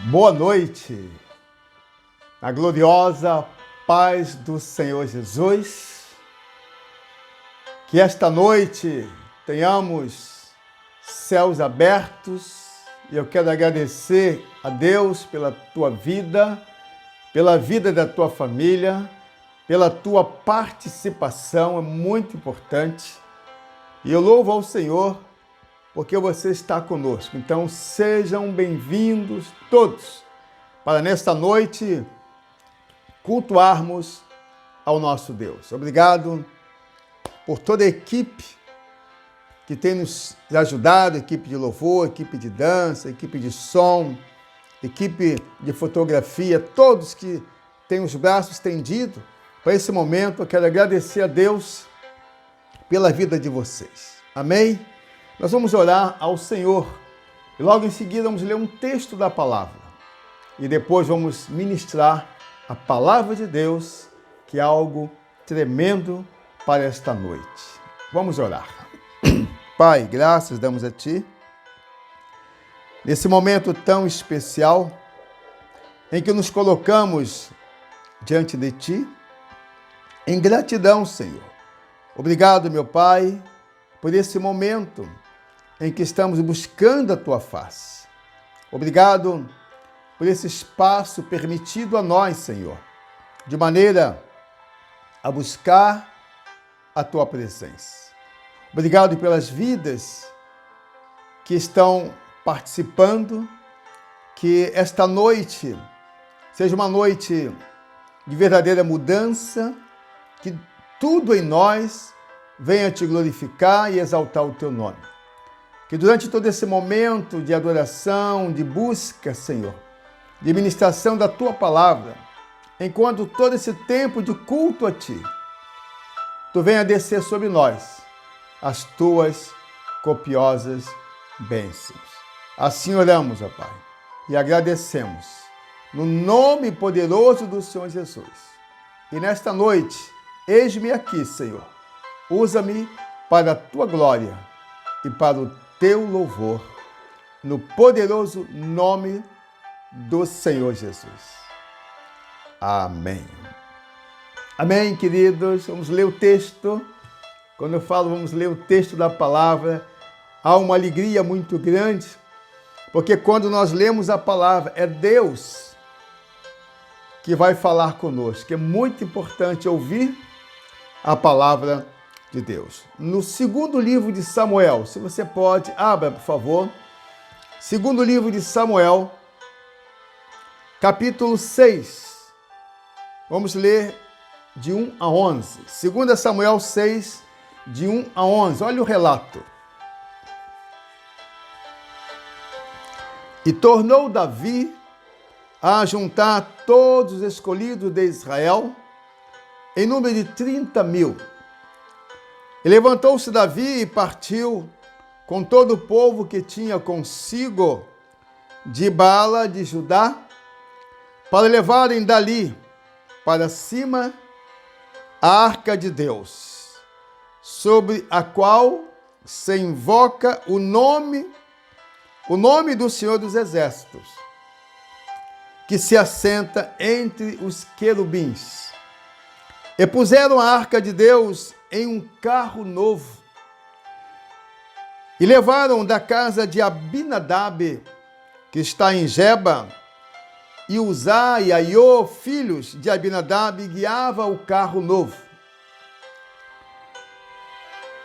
Boa noite, a gloriosa paz do Senhor Jesus. Que esta noite tenhamos céus abertos e eu quero agradecer a Deus pela tua vida, pela vida da tua família, pela tua participação, é muito importante. E eu louvo ao Senhor porque você está conosco. Então sejam bem-vindos todos para nesta noite cultuarmos ao nosso Deus. Obrigado por toda a equipe que tem nos ajudado, equipe de louvor, equipe de dança, equipe de som, equipe de fotografia, todos que têm os braços estendidos para esse momento. Eu quero agradecer a Deus pela vida de vocês. Amém? Nós vamos orar ao Senhor e logo em seguida vamos ler um texto da palavra e depois vamos ministrar a palavra de Deus, que é algo tremendo para esta noite. Vamos orar. Pai, graças damos a Ti nesse momento tão especial em que nos colocamos diante de Ti em gratidão, Senhor. Obrigado, meu Pai, por esse momento em que estamos buscando a Tua face. Obrigado por esse espaço permitido a nós, Senhor, de maneira a buscar a Tua presença. Obrigado pelas vidas que estão participando, que esta noite seja uma noite de verdadeira mudança, que tudo em nós venha Te glorificar e exaltar o Teu nome. Que durante todo esse momento de adoração, de busca, Senhor, de ministração da Tua palavra, enquanto todo esse tempo de culto a Ti, Tu venha descer sobre nós as Tuas copiosas bênçãos. Assim oramos, ó Pai, e agradecemos no nome poderoso do Senhor Jesus. E nesta noite, eis-me aqui, Senhor. Usa-me para a Tua glória e para o Teu louvor, no poderoso nome do Senhor Jesus. Amém. Amém, queridos. Vamos ler o texto. Quando eu falo vamos ler o texto da palavra, há uma alegria muito grande, porque quando nós lemos a palavra, é Deus que vai falar conosco. É muito importante ouvir a palavra de Deus. No segundo livro de Samuel, se você pode, abra, por favor. Segundo livro de Samuel, capítulo 6. Vamos ler de 1 a 11. 2 Samuel 6, de 1 a 11. Olha o relato. E tornou Davi a juntar todos os escolhidos de Israel, em número de 30.000. E levantou-se Davi e partiu com todo o povo que tinha consigo de Baala de Judá, para levarem dali para cima a arca de Deus, sobre a qual se invoca o nome do Senhor dos Exércitos, que se assenta entre os querubins. E puseram a arca de Deus em um carro novo, e levaram da casa de Abinadab, que está em Geba, e Uzá e Aiô, filhos de Abinadab, guiava o carro novo.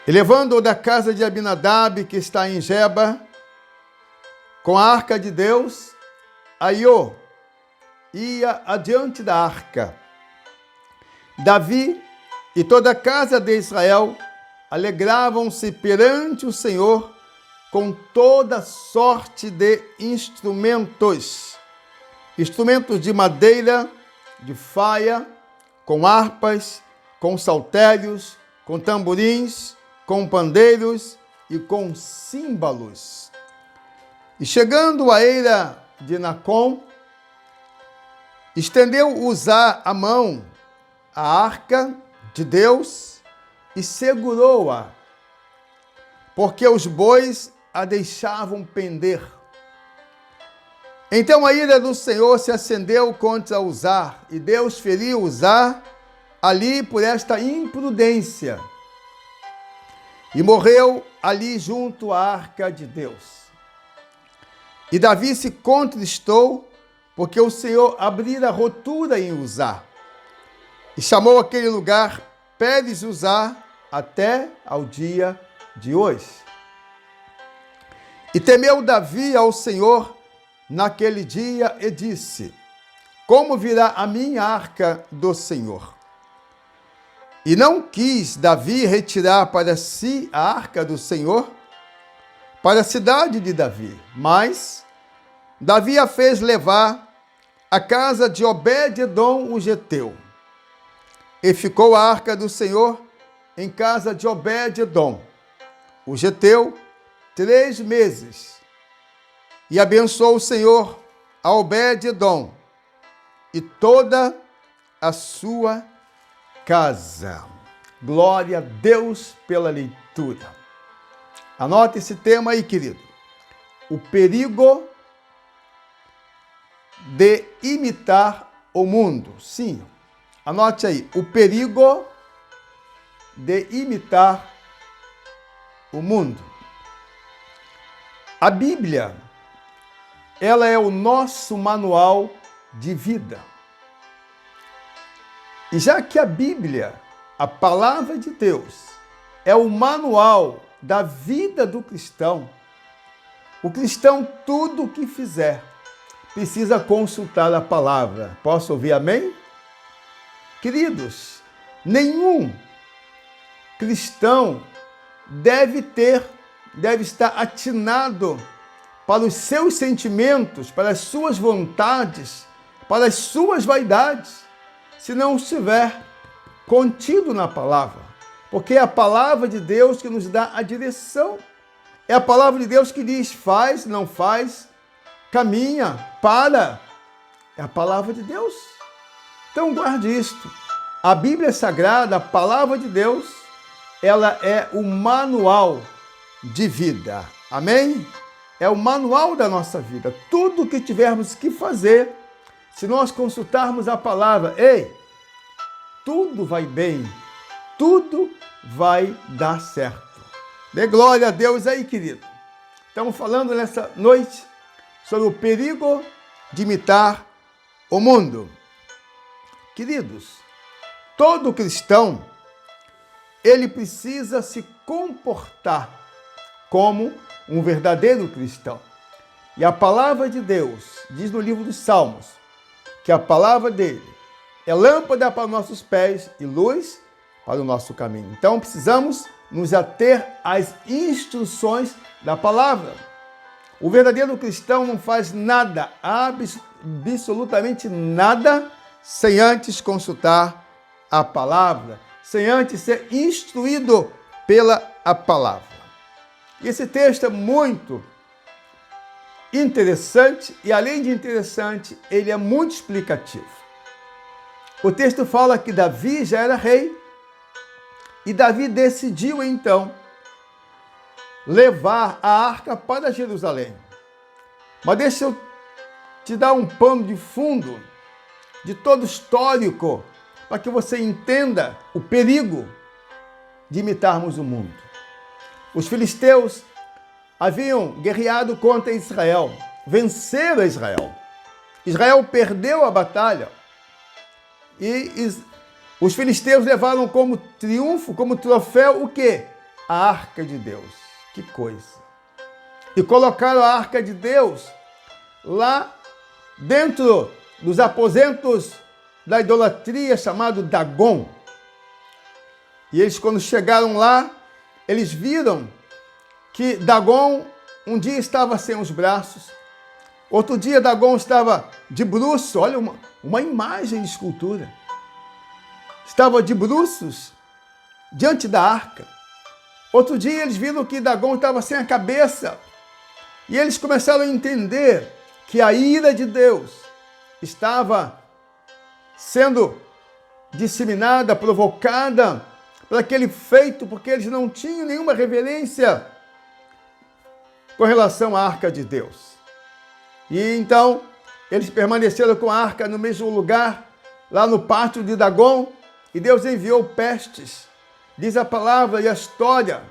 E levando-o da casa de Abinadab, que está em Geba, com a arca de Deus, Aiô ia adiante da arca. Davi e toda a casa de Israel alegravam-se perante o Senhor com toda sorte de instrumentos de madeira, de faia, com harpas, com saltérios, com tamborins, com pandeiros e com símbolos. E chegando à eira de Nacon, estendeu Uzá a mão à arca de Deus e segurou-a, porque os bois a deixavam pender. Então a ira do Senhor se acendeu contra Uzá, e Deus feriu Uzá ali por esta imprudência. E morreu ali junto à arca de Deus. E Davi se contristou, porque o Senhor abrira rotura em Uzá. E chamou aquele lugar Pérez Uzá até ao dia de hoje. E temeu Davi ao Senhor naquele dia e disse: como virá a minha arca do Senhor? E não quis Davi retirar para si a arca do Senhor para a cidade de Davi, mas Davi a fez levar à casa de Obed-edom o geteu. E ficou a arca do Senhor em casa de Obed-edom o geteu 3 meses. E abençoou o Senhor a Obed-edom e toda a sua casa. Glória a Deus pela leitura. Anote esse tema aí, querido. O perigo de imitar o mundo. Sim, anote aí. O perigo de imitar o mundo. A Bíblia, ela é o nosso manual de vida. E já que a Bíblia, a palavra de Deus, é o manual da vida do cristão, o cristão, tudo o que fizer, precisa consultar a palavra. Posso ouvir amém? Queridos, nenhum cristão deve estar atinado para os seus sentimentos, para as suas vontades, para as suas vaidades, se não estiver contido na palavra. Porque é a palavra de Deus que nos dá a direção. É a palavra de Deus que diz: faz, não faz, caminha, para. É a palavra de Deus. Então guarde isto. A Bíblia Sagrada, a palavra de Deus, ela é o manual de vida. Amém? É o manual da nossa vida. Tudo que tivermos que fazer, se nós consultarmos a palavra, tudo vai bem, tudo vai dar certo. Dê glória a Deus aí, querido. Estamos falando nessa noite sobre o perigo de imitar o mundo. Queridos, todo cristão, ele precisa se comportar como um verdadeiro cristão. E a palavra de Deus diz no livro dos Salmos que a palavra dele é lâmpada para os nossos pés e luz para o nosso caminho. Então precisamos nos ater às instruções da palavra. O verdadeiro cristão não faz nada, absolutamente nada, sem antes consultar a palavra, sem antes ser instruído pela a palavra. E esse texto é muito interessante e, além de interessante, ele é muito explicativo. O texto fala que Davi já era rei e Davi decidiu, então, levar a arca para Jerusalém. Mas deixa eu te dar um pano de fundo de todo o histórico para que você entenda o perigo de imitarmos o mundo. Os filisteus haviam guerreado contra Israel, venceram Israel. Israel perdeu a batalha e os filisteus levaram como triunfo, como troféu, o quê? A arca de Deus. Que coisa! E colocaram a arca de Deus lá dentro dos aposentos da idolatria, chamado Dagon. E eles, quando chegaram lá, eles viram que Dagon um dia estava sem os braços, outro dia Dagon estava de bruços, olha uma imagem de escultura. Estava de bruços diante da arca. Outro dia eles viram que Dagon estava sem a cabeça. E eles começaram a entender que a ira de Deus estava sendo disseminada, provocada por aquele feito, porque eles não tinham nenhuma reverência com relação à arca de Deus. E então eles permaneceram com a arca no mesmo lugar, lá no pátio de Dagon, e Deus enviou pestes. Diz a palavra e a história,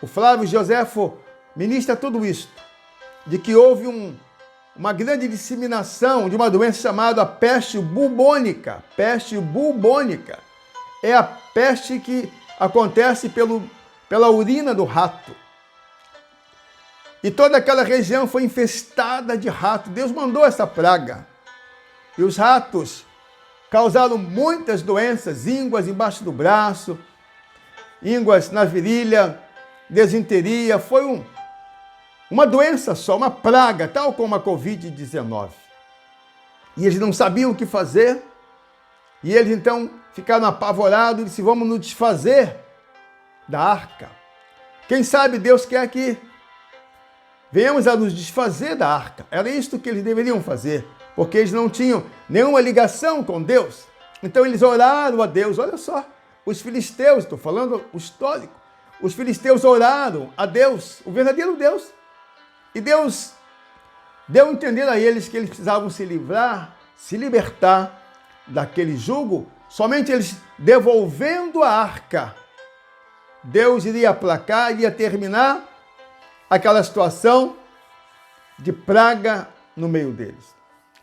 o Flávio Joséfo ministra tudo isso, de que houve uma grande disseminação de uma doença chamada peste bubônica. Peste bubônica é a peste que acontece pela urina do rato. E toda aquela região foi infestada de rato. Deus mandou essa praga. E os ratos causaram muitas doenças, ínguas embaixo do braço, ínguas na virilha, desinteria. Foi uma doença só, uma praga, tal como a Covid-19. E eles não sabiam o que fazer. E eles então ficaram apavorados e disseram: vamos nos desfazer da arca. Quem sabe Deus quer que venhamos a nos desfazer da arca. Era isso que eles deveriam fazer, porque eles não tinham nenhuma ligação com Deus. Então eles oraram a Deus. Olha só, os filisteus, estou falando o histórico, os filisteus oraram a Deus, o verdadeiro Deus. E Deus deu a entender a eles que eles precisavam se livrar, se libertar daquele jugo. Somente eles devolvendo a arca, Deus iria aplacar, iria terminar aquela situação de praga no meio deles.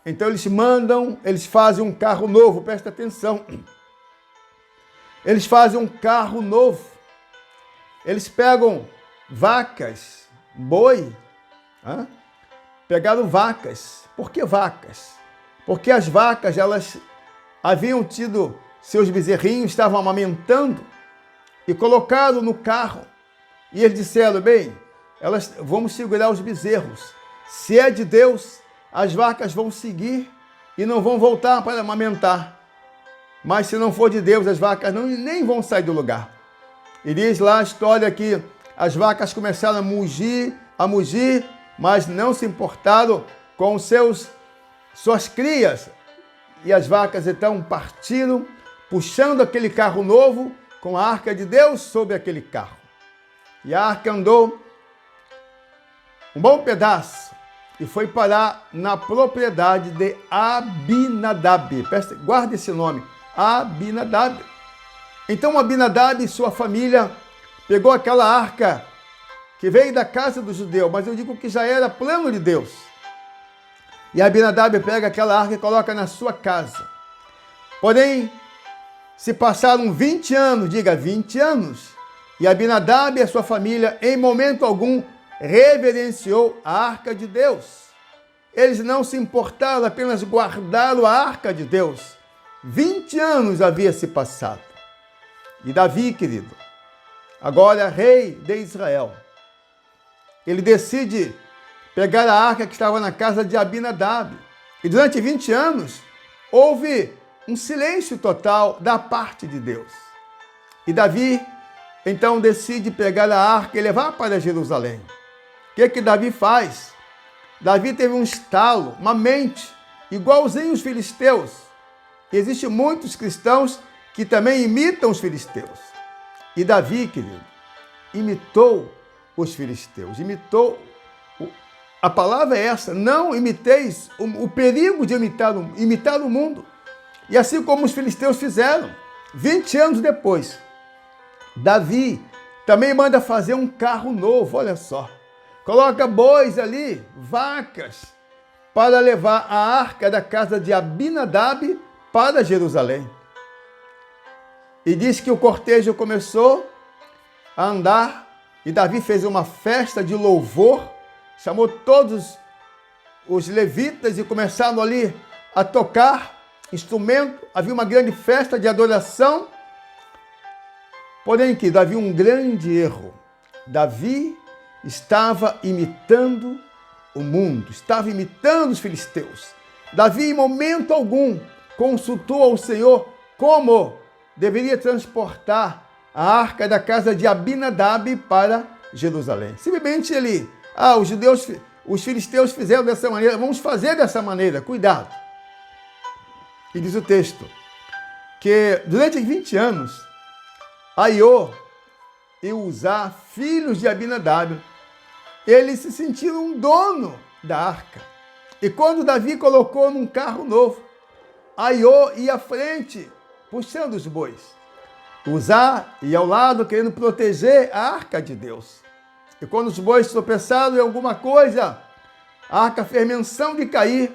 Então eles fazem um carro novo, presta atenção. Eles fazem um carro novo. Eles pegam vacas, boi, pegaram vacas. Por que vacas? Porque as vacas, elas haviam tido seus bezerrinhos, estavam amamentando e colocaram no carro. E eles disseram: bem, vamos segurar os bezerros. Se é de Deus, as vacas vão seguir e não vão voltar para amamentar. Mas se não for de Deus, as vacas nem vão sair do lugar. E diz lá a história que as vacas começaram a mugir, mas não se importaram com suas crias. E as vacas então partiram, puxando aquele carro novo, com a arca de Deus sobre aquele carro. E a arca andou um bom pedaço e foi parar na propriedade de Abinadab. Guarda esse nome, Abinadab. Então Abinadab e sua família pegou aquela arca que veio da casa do judeu, mas eu digo que já era plano de Deus. E Abinadab pega aquela arca e coloca na sua casa. Porém, se passaram 20 anos, diga 20 anos, e Abinadab e a sua família, em momento algum, reverenciou a arca de Deus. Eles não se importaram, apenas guardaram a arca de Deus. 20 anos havia se passado. E Davi, querido, agora rei de Israel, ele decide pegar a arca que estava na casa de Abinadab. E durante 20 anos, houve um silêncio total da parte de Deus. E Davi, então, decide pegar a arca e levar para Jerusalém. O que Davi faz? Davi teve um estalo, uma mente, igualzinho os filisteus. Existem muitos cristãos que também imitam os filisteus. E Davi, querido, imitou os filisteus, a palavra é essa: não imiteis, o perigo de imitar o mundo. E assim como os filisteus fizeram, 20 anos depois, Davi também manda fazer um carro novo, olha só. Coloca bois ali, vacas, para levar a arca da casa de Abinadab para Jerusalém. E diz que o cortejo começou a andar e Davi fez uma festa de louvor, chamou todos os levitas e começaram ali a tocar instrumento. Havia uma grande festa de adoração. Porém, que havia um grande erro. Davi estava imitando o mundo, estava imitando os filisteus. Davi, em momento algum, consultou ao Senhor como deveria transportar a arca da casa de Abinadab para Jerusalém. Simplesmente os filisteus fizeram dessa maneira, vamos fazer dessa maneira, cuidado. E diz o texto que durante 20 anos, Aiô e Uzá, filhos de Abinadab, eles se sentiram um dono da arca. E quando Davi colocou num carro novo, Aiô ia à frente, puxando os bois. Uzá ia ao lado, querendo proteger a arca de Deus. E quando os bois tropeçaram em alguma coisa, a arca fez menção de cair.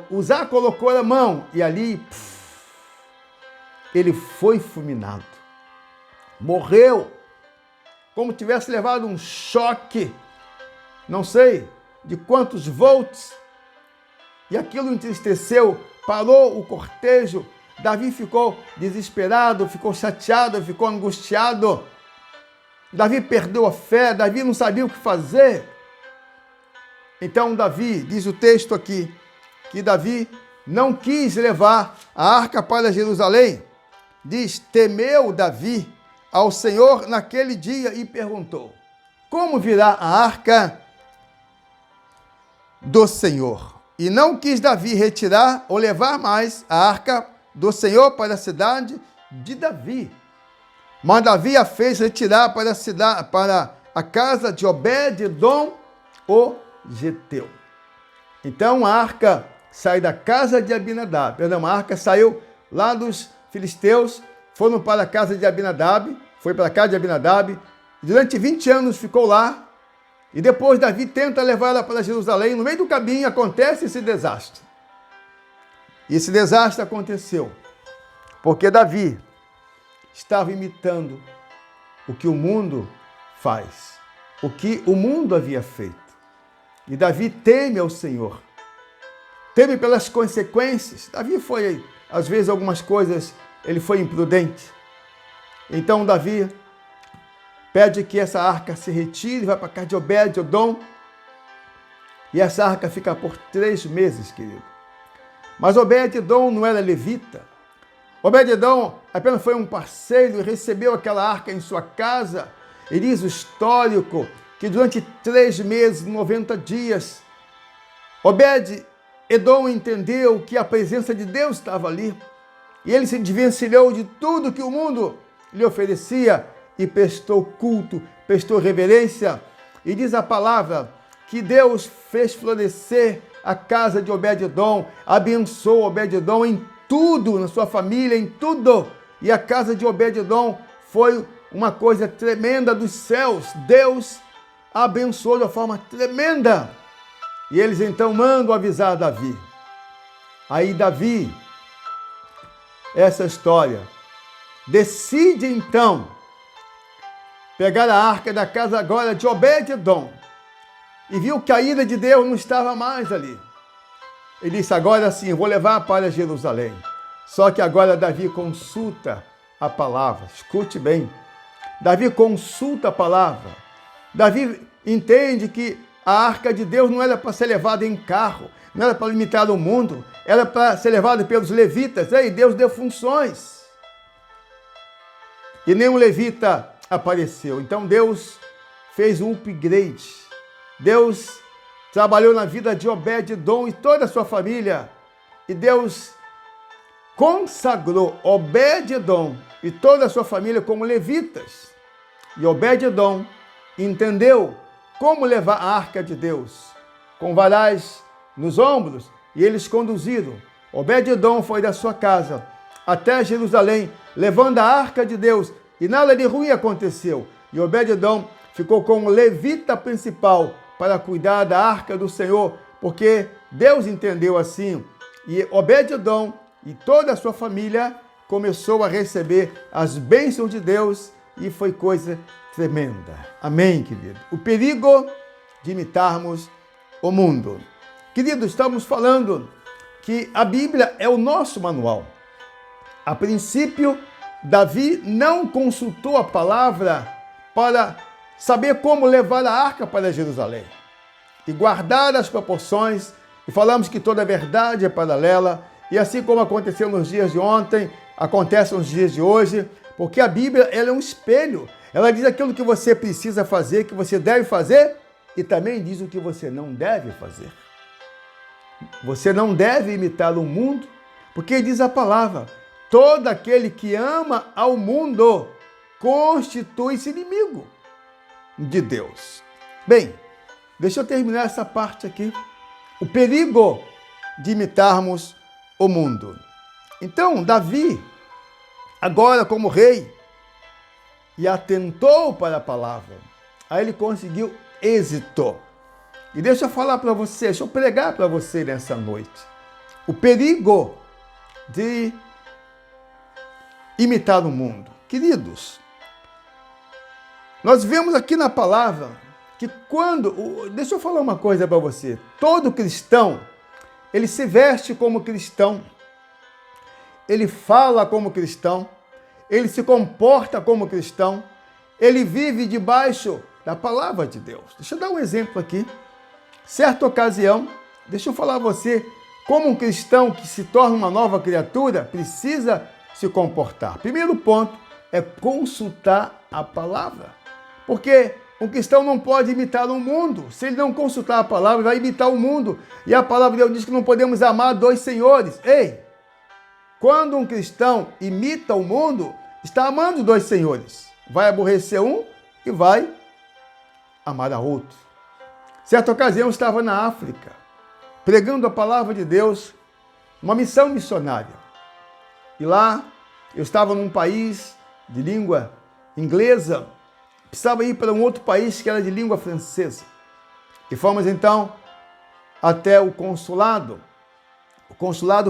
Uzá colocou a mão e ali ele foi fulminado. Morreu, como tivesse levado um choque, não sei de quantos volts, e aquilo entristeceu, parou o cortejo. Davi ficou desesperado, ficou chateado, ficou angustiado. Davi perdeu a fé, Davi não sabia o que fazer. Então Davi, diz o texto aqui, que Davi não quis levar a arca para Jerusalém. Diz, temeu Davi ao Senhor naquele dia e perguntou, como virá a arca do Senhor? E não quis Davi retirar ou levar mais a arca do Senhor para a cidade de Davi. Mas Davi a fez retirar para a casa de Obed-edom, o Geteu. Então a arca sai da casa de Abinadab. A arca saiu lá dos filisteus, foram para a casa de Abinadab, foi para a casa de Abinadab, durante 20 anos ficou lá, e depois Davi tenta levar ela para Jerusalém. No meio do caminho acontece esse desastre. E esse desastre aconteceu porque Davi estava imitando o que o mundo faz, o que o mundo havia feito. E Davi teme ao Senhor, teme pelas consequências. Davi foi, às vezes, algumas coisas, ele foi imprudente. Então Davi pede que essa arca se retire, vai para a casa de Obed-edom, e essa arca fica por 3 meses, querido. Mas Obed-edom não era levita. Obed-edom apenas foi um parceiro e recebeu aquela arca em sua casa. E diz o histórico que durante 3 meses, 90 dias, Obed-edom entendeu que a presença de Deus estava ali. E ele se desvencilhou de tudo que o mundo lhe oferecia e prestou culto, prestou reverência. E diz a palavra que Deus fez florescer a casa de Obed-edom, abençoou Obed-edom em tudo, na sua família, em tudo. E a casa de Obed-edom foi uma coisa tremenda dos céus. Deus abençoou de uma forma tremenda. E eles então mandam avisar Davi. Aí Davi, essa história, decide então pegar a arca da casa agora de Obed-edom. E viu que a ira de Deus não estava mais ali. Ele disse, agora sim, eu vou levar para Jerusalém. Só que agora Davi consulta a palavra. Escute bem. Davi consulta a palavra. Davi entende que a arca de Deus não era para ser levada em carro, não era para limitar o mundo, era para ser levada pelos levitas. E Deus deu funções. E nenhum levita apareceu. Então Deus fez um upgrade. Deus trabalhou na vida de Obed-edom e toda a sua família. E Deus consagrou Obed-edom e toda a sua família como levitas. E Obed-edom entendeu como levar a arca de Deus, com varais nos ombros, e eles conduziram. Obed-edom foi da sua casa até Jerusalém, levando a arca de Deus, e nada de ruim aconteceu. E Obed-edom ficou como levita principal para cuidar da arca do Senhor, porque Deus entendeu assim. E Obed-edom e toda a sua família começou a receber as bênçãos de Deus, e foi coisa tremenda. Amém, querido? O perigo de imitarmos o mundo. Querido, estamos falando que a Bíblia é o nosso manual. A princípio, Davi não consultou a palavra para saber como levar a arca para Jerusalém e guardar as proporções. E falamos que toda a verdade é paralela, e assim como aconteceu nos dias de ontem, acontece nos dias de hoje, porque a Bíblia ela é um espelho. Ela diz aquilo que você precisa fazer, que você deve fazer, e também diz o que você não deve fazer. Você não deve imitar o mundo, porque diz a palavra, todo aquele que ama ao mundo constitui-se inimigo de Deus. Bem, deixa eu terminar essa parte aqui. O perigo de imitarmos o mundo. Então, Davi, agora como rei, e atentou para a palavra. Aí ele conseguiu êxito. E deixa eu falar para você, deixa eu pregar para você nessa noite. O perigo de imitar o mundo. Queridos, nós vemos aqui na palavra que quando... Deixa eu falar uma coisa para você. Todo cristão, ele se veste como cristão. Ele fala como cristão. Ele se comporta como cristão. Ele vive debaixo da palavra de Deus. Deixa eu dar um exemplo aqui. Certa ocasião, deixa eu falar a você como um cristão que se torna uma nova criatura precisa se comportar. Primeiro ponto é consultar a palavra. Porque um cristão não pode imitar o mundo. Se ele não consultar a palavra, vai imitar o mundo. E a palavra de Deus diz que não podemos amar dois senhores. Ei! Quando um cristão imita o mundo, está amando dois senhores. Vai aborrecer um e vai amar a outro. Certa ocasião eu estava na África, pregando a palavra de Deus, uma missão missionária. E lá eu estava num país de língua inglesa, precisava ir para um outro país que era de língua francesa. E fomos então até o consulado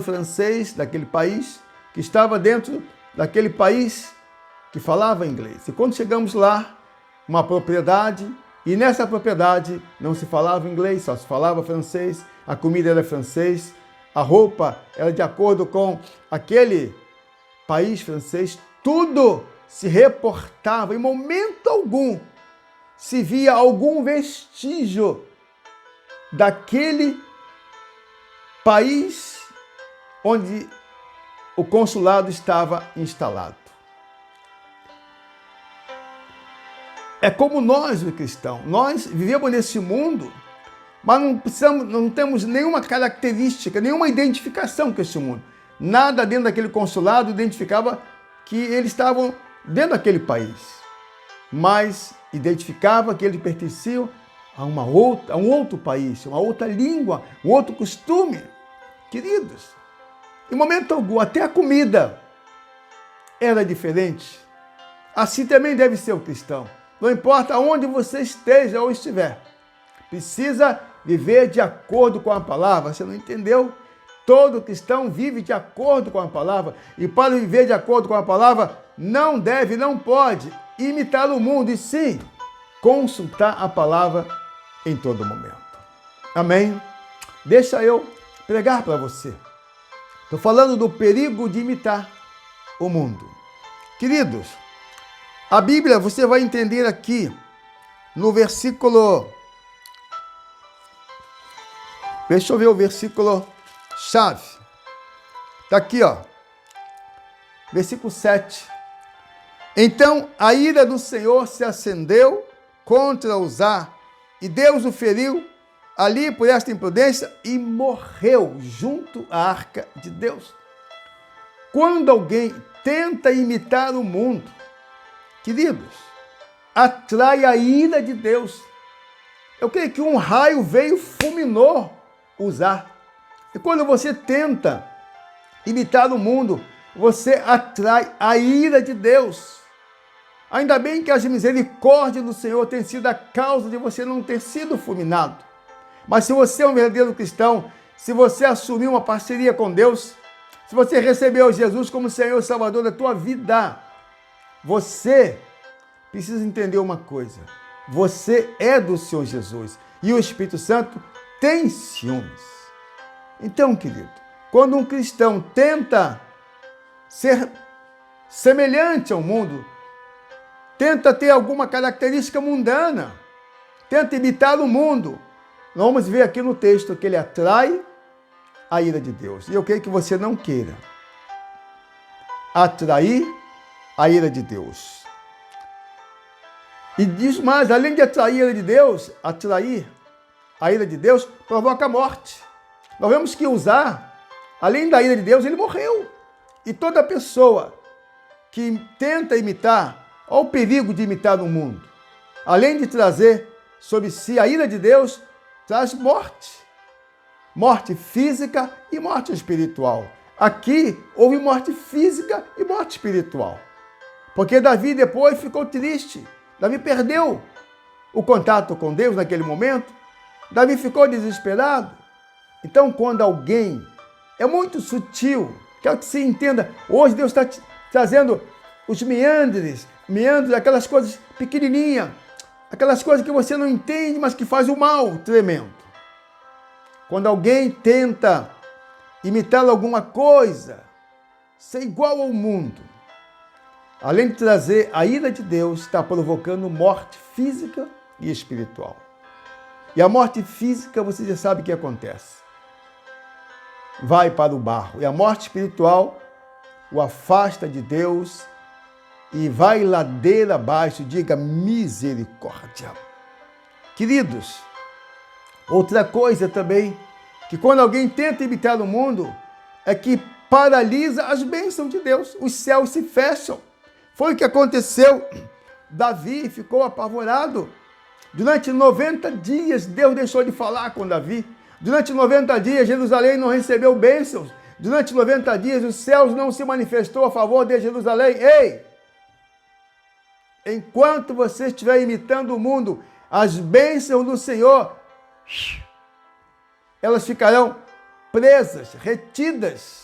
francês daquele país, que estava dentro daquele país que falava inglês. E quando chegamos lá, uma propriedade, e nessa propriedade não se falava inglês, só se falava francês, a comida era francês, a roupa era de acordo com aquele país francês, tudo se reportava, em momento algum se via algum vestígio daquele país onde o consulado estava instalado. É como nós, o cristão. Nós vivemos nesse mundo, mas não temos nenhuma característica, nenhuma identificação com esse mundo. Nada dentro daquele consulado identificava que eles estavam dentro daquele país, mas identificava que eles pertenciam a um outro país, uma outra língua, um outro costume. Queridos, em momento algum, até a comida era diferente. Assim também deve ser o cristão. Não importa onde você esteja ou estiver, precisa viver de acordo com a palavra. Você não entendeu? Todo cristão vive de acordo com a palavra. E para viver de acordo com a palavra, não deve, não pode imitar o mundo, e sim consultar a palavra em todo momento. Amém? Deixa eu pregar para você. Estou falando do perigo de imitar o mundo. Queridos, a Bíblia você vai entender aqui no versículo... Deixa eu ver o versículo chave. Está aqui, ó. Versículo 7. Então a ira do Senhor se acendeu contra Uzá, e Deus o feriu ali por esta imprudência e morreu junto à arca de Deus. Quando alguém tenta imitar o mundo, queridos, atrai a ira de Deus. Eu creio que um raio veio e fulminou Uzá. E quando você tenta imitar o mundo, você atrai a ira de Deus. Ainda bem que as misericórdias do Senhor têm sido a causa de você não ter sido fulminado. Mas se você é um verdadeiro cristão, se você assumir uma parceria com Deus, se você recebeu Jesus como Senhor e Salvador da tua vida, você precisa entender uma coisa. Você é do Senhor Jesus e o Espírito Santo tem ciúmes. Então, querido, quando um cristão tenta ser semelhante ao mundo, tenta ter alguma característica mundana, tenta imitar o mundo, nós vamos ver aqui no texto que ele atrai a ira de Deus. E eu creio que você não queira atrair a ira de Deus. E diz mais, além de atrair a ira de Deus, provoca a morte. Nós vemos que Uzá, além da ira de Deus, ele morreu. E toda pessoa que tenta imitar, olha o perigo de imitar o mundo. Além de trazer sobre si a ira de Deus, traz morte. Morte física e morte espiritual. Aqui houve morte física e morte espiritual. Porque Davi depois ficou triste. Davi perdeu o contato com Deus naquele momento. Davi ficou desesperado. Então, quando alguém é muito sutil, quero que você entenda, hoje Deus está trazendo os meandros, aquelas coisas pequenininhas, aquelas coisas que você não entende, mas que faz um mal tremendo. Quando alguém tenta imitar alguma coisa, ser igual ao mundo, além de trazer a ira de Deus, está provocando morte física e espiritual. E a morte física, você já sabe o que acontece. Vai para o barro. E a morte espiritual o afasta de Deus e vai ladeira abaixo. Diga misericórdia. Queridos, outra coisa também, que quando alguém tenta imitar o mundo, é que paralisa as bênçãos de Deus. Os céus se fecham. Foi o que aconteceu. Davi ficou apavorado. Durante 90 dias, Deus deixou de falar com Davi. Durante 90 dias, Jerusalém não recebeu bênçãos. Durante 90 dias, os céus não se manifestou a favor de Jerusalém. Ei! Enquanto você estiver imitando o mundo, as bênçãos do Senhor, elas ficarão presas, retidas,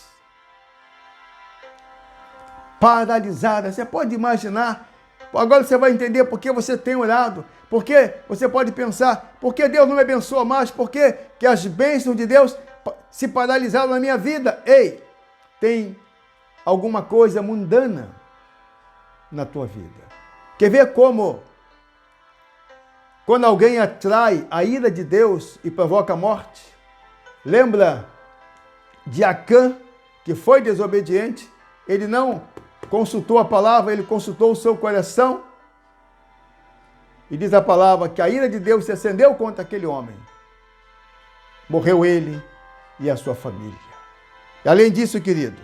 paralisadas. Você pode imaginar. Agora você vai entender por que você tem orado. Porque você pode pensar, por que Deus não me abençoa mais? Por que as bênçãos de Deus se paralisaram na minha vida? Ei, tem alguma coisa mundana na tua vida. Quer ver como, quando alguém atrai a ira de Deus e provoca a morte? Lembra de Acã, que foi desobediente? Ele não consultou a palavra, ele consultou o seu coração. E diz a palavra que a ira de Deus se acendeu contra aquele homem. Morreu ele e a sua família. E além disso, querido,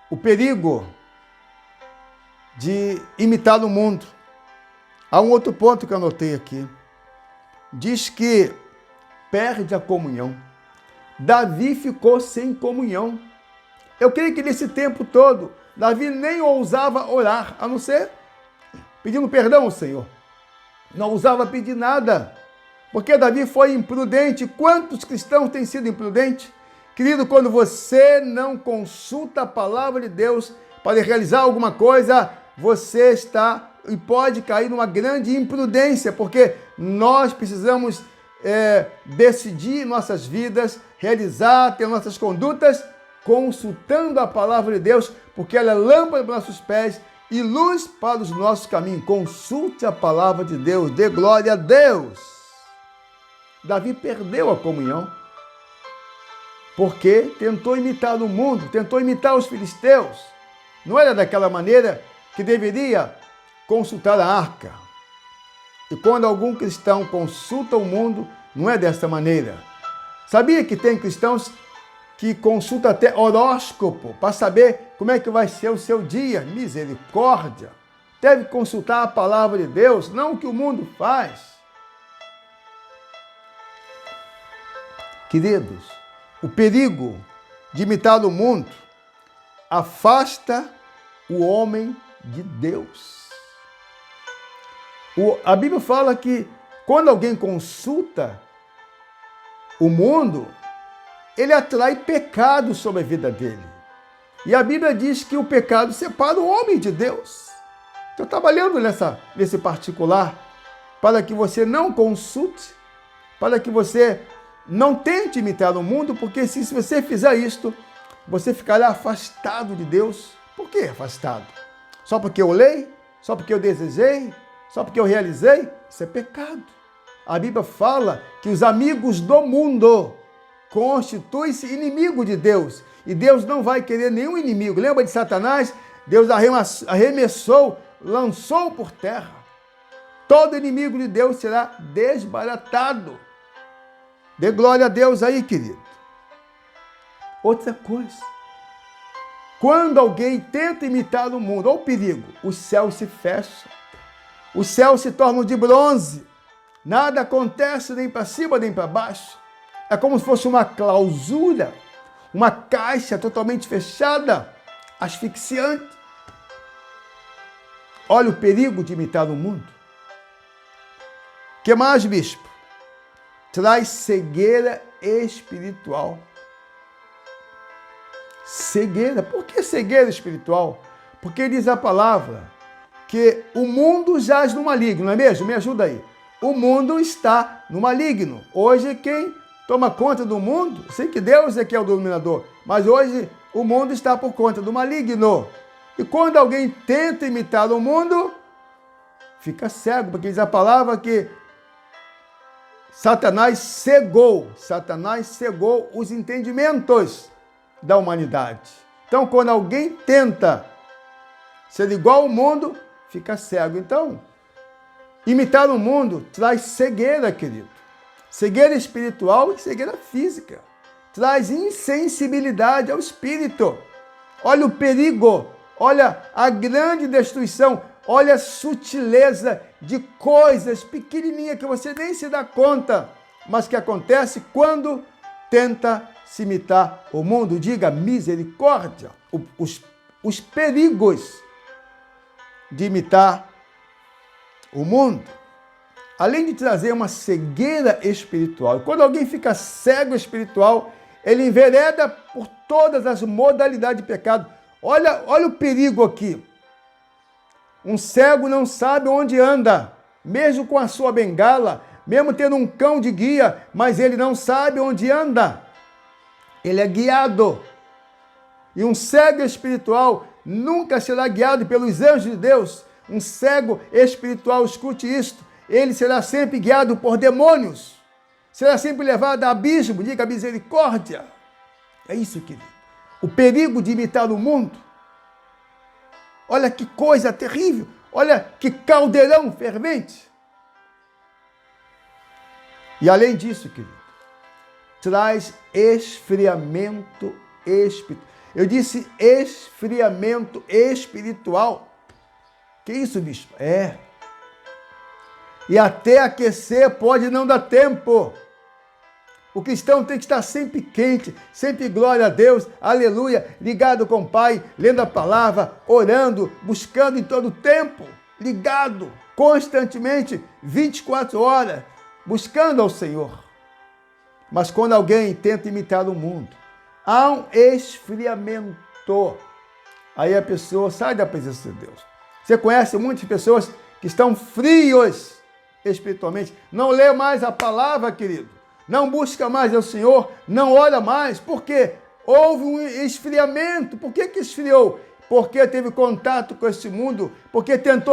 o perigo de imitar o mundo. Há um outro ponto que eu anotei aqui. Diz que perde a comunhão. Davi ficou sem comunhão. Eu creio que nesse tempo todo, Davi nem ousava orar, a não ser pedindo perdão ao Senhor. Não ousava pedir nada, porque Davi foi imprudente. Quantos cristãos têm sido imprudentes? Querido, quando você não consulta a palavra de Deus para realizar alguma coisa, você está e pode cair numa grande imprudência, porque nós precisamos decidir nossas vidas, realizar, ter nossas condutas, consultando a palavra de Deus, porque ela é lâmpada para os nossos pés e luz para os nossos caminhos. Consulte a palavra de Deus, dê glória a Deus. Davi perdeu a comunhão, porque tentou imitar o mundo, tentou imitar os filisteus. Não era daquela maneira que deveria consultar a arca. E quando algum cristão consulta o mundo, não é dessa maneira. Sabia que tem cristãos que consulta até horóscopo para saber como é que vai ser o seu dia? Misericórdia! Deve consultar a palavra de Deus, não o que o mundo faz. Queridos, o perigo de imitar o mundo afasta o homem de Deus. A Bíblia fala que quando alguém consulta o mundo, ele atrai pecado sobre a vida dele. E a Bíblia diz que o pecado separa o homem de Deus. Estou trabalhando nesse particular para que você não consulte, para que você não tente imitar o mundo, porque se você fizer isto, você ficará afastado de Deus. Por que afastado? Só porque eu olhei? Só porque eu desejei? Só porque eu realizei? Isso é pecado. A Bíblia fala que os amigos do mundo constitui-se inimigo de Deus. E Deus não vai querer nenhum inimigo. Lembra de Satanás? Deus arremessou, lançou por terra. Todo inimigo de Deus será desbaratado. Dê glória a Deus aí, querido. Outra coisa. Quando alguém tenta imitar o mundo, olha o perigo, os céus se fecham. Os céus se tornam de bronze. Nada acontece nem para cima nem para baixo. É como se fosse uma clausura, uma caixa totalmente fechada, asfixiante. Olha o perigo de imitar o mundo. O que mais, bispo? Traz cegueira espiritual. Cegueira. Por que cegueira espiritual? Porque diz a palavra que o mundo jaz no maligno, não é mesmo? Me ajuda aí. O mundo está no maligno. Hoje quem toma conta do mundo, sei que Deus é que é o dominador, mas hoje o mundo está por conta do maligno. E quando alguém tenta imitar o mundo, fica cego, porque diz a palavra que Satanás cegou os entendimentos da humanidade. Então, quando alguém tenta ser igual ao mundo, fica cego. Então, imitar o mundo traz cegueira, querido. Cegueira espiritual e cegueira física. Traz insensibilidade ao espírito. Olha o perigo, olha a grande destruição, olha a sutileza de coisas pequenininhas que você nem se dá conta, mas que acontece quando tenta se imitar o mundo. Diga misericórdia. Os perigos de imitar o mundo, além de trazer uma cegueira espiritual. E quando alguém fica cego espiritual, ele envereda por todas as modalidades de pecado. Olha o perigo aqui. Um cego não sabe onde anda, mesmo com a sua bengala, mesmo tendo um cão de guia, mas ele não sabe onde anda. Ele é guiado. E um cego espiritual nunca será guiado pelos anjos de Deus. Um cego espiritual, escute isto, ele será sempre guiado por demônios. Será sempre levado a abismo, diga misericórdia. É isso, querido. O perigo de imitar o mundo. Olha que coisa terrível. Olha que caldeirão fervente. E além disso, querido, traz esfriamento espiritual. Eu disse esfriamento espiritual. Que isso, bispo? É. E até aquecer pode não dar tempo. O cristão tem que estar sempre quente, sempre glória a Deus, aleluia, ligado com o Pai, lendo a palavra, orando, buscando em todo o tempo, ligado, constantemente, 24 horas, buscando ao Senhor. Mas quando alguém tenta imitar o mundo, há um esfriamento. Aí a pessoa sai da presença de Deus. Você conhece muitas pessoas que estão frios espiritualmente, não lê mais a palavra, querido, não busca mais ao Senhor, não ora mais. Por quê? Houve um esfriamento. Por que esfriou? Porque teve contato com esse mundo, porque tentou